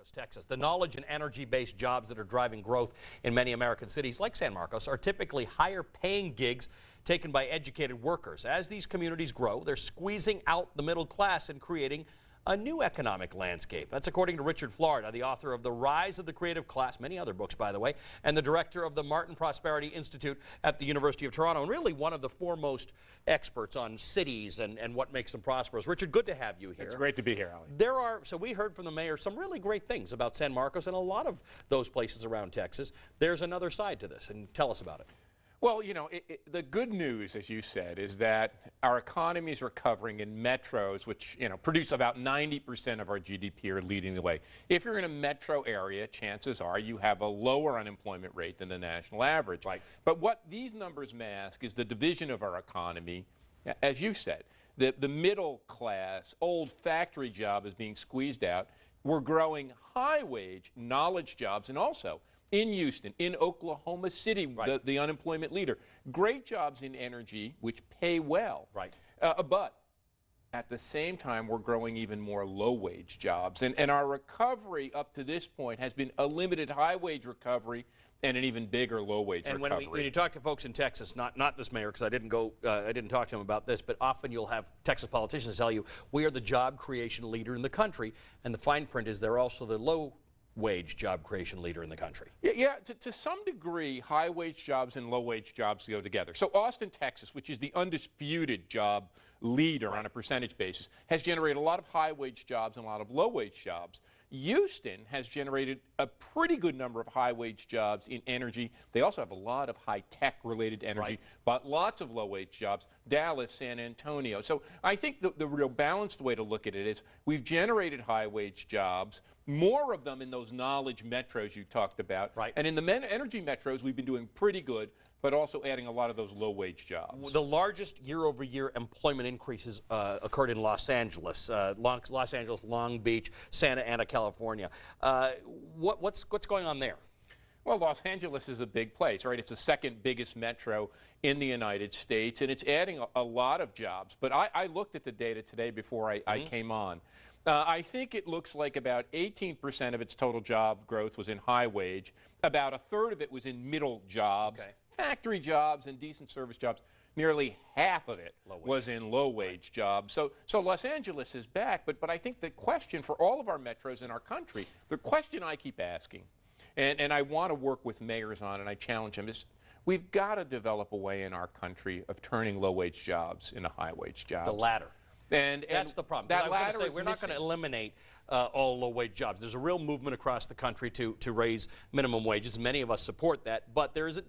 Marcos, Texas. The knowledge and energy-based jobs that are driving growth in many American cities like San Marcos are typically higher-paying gigs taken by educated workers. As these communities grow, they're squeezing out the middle class and creating a new economic landscape. That's according to Richard Florida, the author of The Rise of the Creative Class, many other books, by the way, and the director of the Martin Prosperity Institute at the University of Toronto, and really one of the foremost experts on cities and what makes them prosperous. Richard, good to have you here. It's great to be here, Ali. So we heard from the mayor some really great things about San Marcos and a lot of those places around Texas. There's another side to this, and tell us about it. Well, you know, the good news, as you said, is that our economy is recovering in metros, which, you know, produce about 90% of our GDP, are leading the way. If you're in a metro area, chances are you have a lower unemployment rate than the national average. Right. But what these numbers mask is the division of our economy, as you said. The middle class, old factory job is being squeezed out. We're growing high-wage knowledge jobs, and also in Houston, in Oklahoma City, right, the unemployment leader. Great jobs in energy, which pay well. Right. But at the same time, we're growing even more low-wage jobs. And our recovery up to this point has been a limited high-wage recovery and an even bigger low-wage recovery. And when you talk to folks in Texas, not this mayor, because I didn't talk to him about this, but often you'll have Texas politicians tell you, we are the job creation leader in the country, and the fine print is they're also the low-wage job creation leader in the country. Yeah, to some degree, high-wage jobs and low-wage jobs go together. So Austin, Texas, which is the undisputed job leader on a percentage basis, has generated a lot of high-wage jobs and a lot of low-wage jobs. Houston has generated a pretty good number of high-wage jobs in energy. They also have a lot of high-tech related energy, but lots of low-wage jobs. Dallas, San Antonio. So I think the real balanced way to look at it is we've generated high-wage jobs, more of them in those knowledge metros you talked about. Right. And in the energy metros, we've been doing pretty good, but also adding a lot of those low-wage jobs. The largest year-over-year employment increases occurred in Los Angeles, Long Beach, Santa Ana, California. What's going on there? Well, Los Angeles is a big place, right? It's the second biggest metro in the United States, and it's adding a lot of jobs. But I looked at the data today before I came on. I think it looks like about 18% of its total job growth was in high wage. About a third of it was in middle jobs, factory jobs, and decent service jobs. Nearly half of it was in low-wage jobs. So Los Angeles is back, but I think the question for all of our metros in our country, the question I keep asking, and I want to work with mayors on, and I challenge them, is we've got to develop a way in our country of turning low-wage jobs into high-wage jobs. The latter. And that's the problem. That ladder we're not going to eliminate all low-wage jobs. There's a real movement across the country to raise minimum wages. Many of us support that, but there is,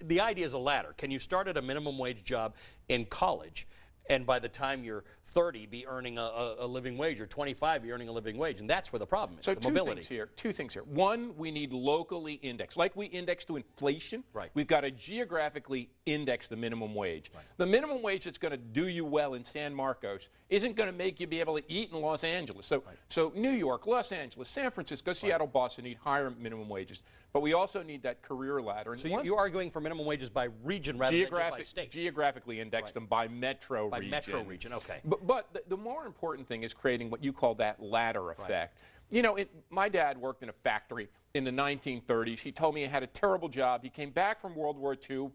the idea is a ladder. Can you start at a minimum wage job in college, and by the time you're 30, be earning a living wage, or 25, be earning a living wage? And that's where the problem is, so the mobility. Two things here. One, we need locally indexed. Like we index to inflation, right, we've got to geographically index the minimum wage. Right. The minimum wage that's going to do you well in San Marcos isn't going to make you be able to eat in Los Angeles. So New York, Los Angeles, San Francisco, Seattle, Boston need higher minimum wages. But we also need that career ladder. And so you're arguing for minimum wages by region rather than just by state? Geographically index them by metro region. By metro region, okay. But the more important thing is creating what you call that ladder effect. Right. You know, my dad worked in a factory in the 1930s. He told me he had a terrible job. He came back from World War II,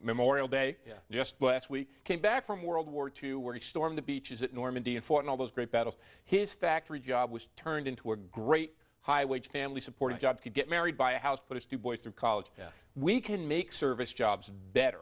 Memorial Day, just last week. Came back from World War II, where he stormed the beaches at Normandy and fought in all those great battles. His factory job was turned into a great high-wage, family-supporting job. Could get married, buy a house, put his 2 boys through college. Yeah. We can make service jobs better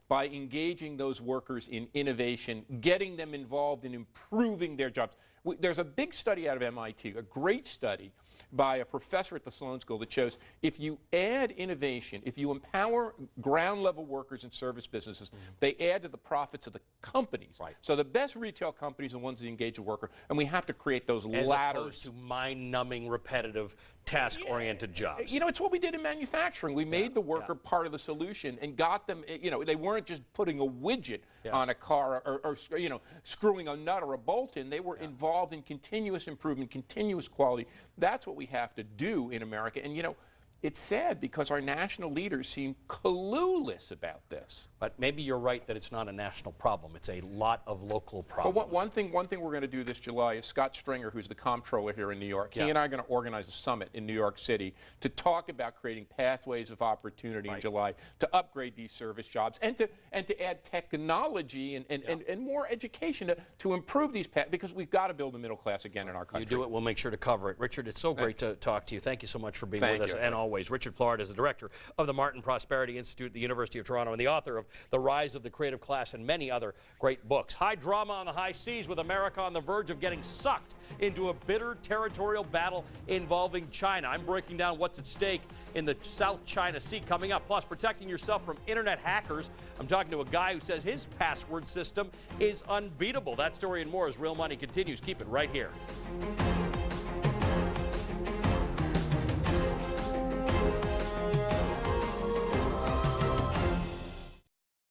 by engaging those workers in innovation, getting them involved in improving their jobs. There's a big study out of MIT, a great study by a professor at the Sloan School that shows if you add innovation, if you empower ground-level workers in service businesses, they add to the profits of the companies. Right. So the best retail companies are the ones that engage a worker, and we have to create those ladders. As opposed to mind-numbing, repetitive, task-oriented jobs. You know, it's what we did in manufacturing. We made the worker part of the solution and got them, you know, they weren't just putting a widget on a car or you know, screwing a nut or a bolt in. They were involved in continuous improvement, continuous quality. That's what we have to do in America. And, you know, it's sad because our national leaders seem clueless about this. But maybe you're right that it's not a national problem. It's a lot of local problems. Well, one thing we're going to do this July is Scott Stringer, who's the comptroller here in New York, he and I are going to organize a summit in New York City to talk about creating pathways of opportunity in July to upgrade these service jobs and to add technology and more education to improve these paths, because we've got to build a middle class again in our country. You do it, we'll make sure to cover it. Richard, it's so great to talk to you. Thank you so much for being with us, and always. Richard Florida is the director of the Martin Prosperity Institute at the University of Toronto and the author of The Rise of the Creative Class and many other great books. High drama on the high seas, with America on the verge of getting sucked into a bitter territorial battle involving China. I'm breaking down what's at stake in the South China Sea coming up. Plus, protecting yourself from internet hackers. I'm talking to a guy who says his password system is unbeatable. That story and more as Real Money continues. Keep it right here.